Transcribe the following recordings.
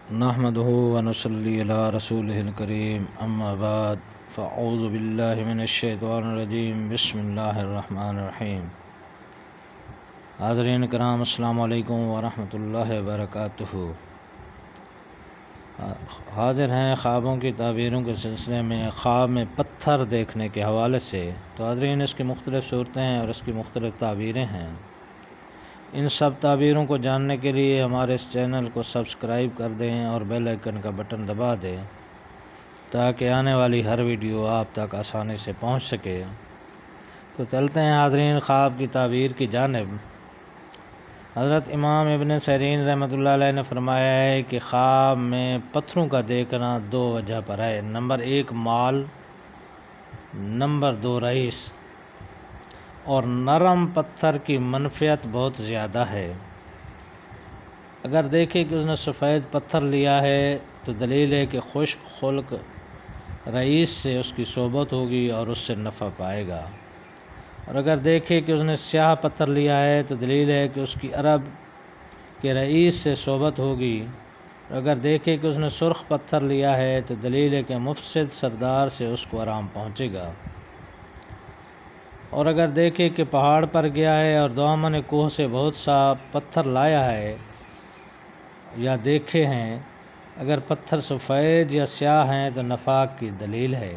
نحمده ونصلي على رسوله الكريم اما بعد فاعوذ بالله من الشیطان الرجیم بسم اللہ الرحمن الرحیم۔ حاضرین کرام السلام علیکم ورحمۃ اللہ وبرکاتہ۔ حاضر ہیں خوابوں کی تعبیروں کے سلسلے میں خواب میں پتھر دیکھنے کے حوالے سے۔ تو حاضرین اس کی مختلف صورتیں ہیں اور اس کی مختلف تعبیریں ہیں۔ ان سب تعبیروں کو جاننے کے لیے ہمارے اس چینل کو سبسکرائب کر دیں اور بیل آئیکن کا بٹن دبا دیں تاکہ آنے والی ہر ویڈیو آپ تک آسانی سے پہنچ سکے۔ تو چلتے ہیں حاضرین خواب کی تعبیر کی جانب۔ حضرت امام ابن سیرین رحمۃ اللہ علیہ نے فرمایا ہے کہ خواب میں پتھروں کا دیکھنا دو وجہ پر ہے۔ نمبر 1 مال، نمبر 2 رئیس۔ اور نرم پتھر کی منفعت بہت زیادہ ہے۔ اگر دیکھے کہ اس نے سفید پتھر لیا ہے تو دلیل ہے کہ خشک خلق رئیس سے اس کی صحبت ہوگی اور اس سے نفع پائے گا۔ اور اگر دیکھے کہ اس نے سیاہ پتھر لیا ہے تو دلیل ہے کہ اس کی عرب کے رئیس سے صحبت ہوگی۔ اور اگر دیکھے کہ اس نے سرخ پتھر لیا ہے تو دلیل ہے کہ مفسد سردار سے اس کو آرام پہنچے گا۔ اور اگر دیکھے کہ پہاڑ پر گیا ہے اور دامن کوہ سے بہت سا پتھر لایا ہے یا دیکھے ہیں، اگر پتھر سفید یا سیاہ ہیں تو نفاق کی دلیل ہے۔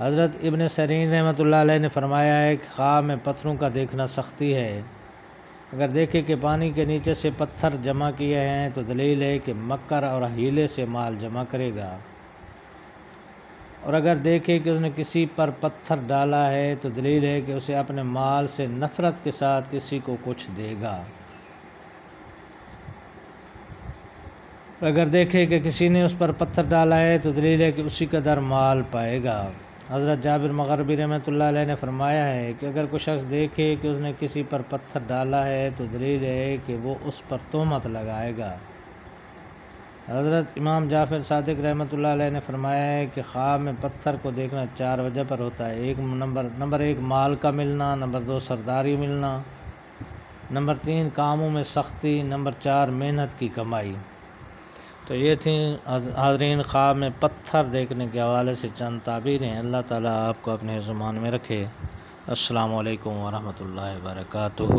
حضرت ابن سیرین رحمۃ اللہ علیہ نے فرمایا ہے کہ خواب میں پتھروں کا دیکھنا سختی ہے۔ اگر دیکھے کہ پانی کے نیچے سے پتھر جمع کیے ہیں تو دلیل ہے کہ مکر اور حیلے سے مال جمع کرے گا۔ اور اگر دیکھے کہ اس نے کسی پر پتھر ڈالا ہے تو دلیل ہے کہ اسے اپنے مال سے نفرت کے ساتھ کسی کو کچھ دے گا۔ اگر دیکھے کہ کسی نے اس پر پتھر ڈالا ہے تو دلیل ہے کہ اسی قدر مال پائے گا۔ حضرت جابر مغربی رحمۃ اللہ علیہ نے فرمایا ہے کہ اگر کوئی شخص دیکھے کہ اس نے کسی پر پتھر ڈالا ہے تو دلیل ہے کہ وہ اس پر تہمت لگائے گا۔ حضرت امام جعفر صادق رحمۃ اللہ علیہ نے فرمایا ہے کہ خواب میں پتھر کو دیکھنا 4 وجہ پر ہوتا ہے۔ نمبر 1 مال کا ملنا، نمبر 2 سرداری ملنا، نمبر 3 کاموں میں سختی، نمبر 4 محنت کی کمائی۔ تو یہ تھیں حاضرین خواب میں پتھر دیکھنے کے حوالے سے چند تعبیریں۔ اللہ تعالیٰ آپ کو اپنے زمان میں رکھے۔ السلام علیکم ورحمۃ اللہ وبرکاتہ۔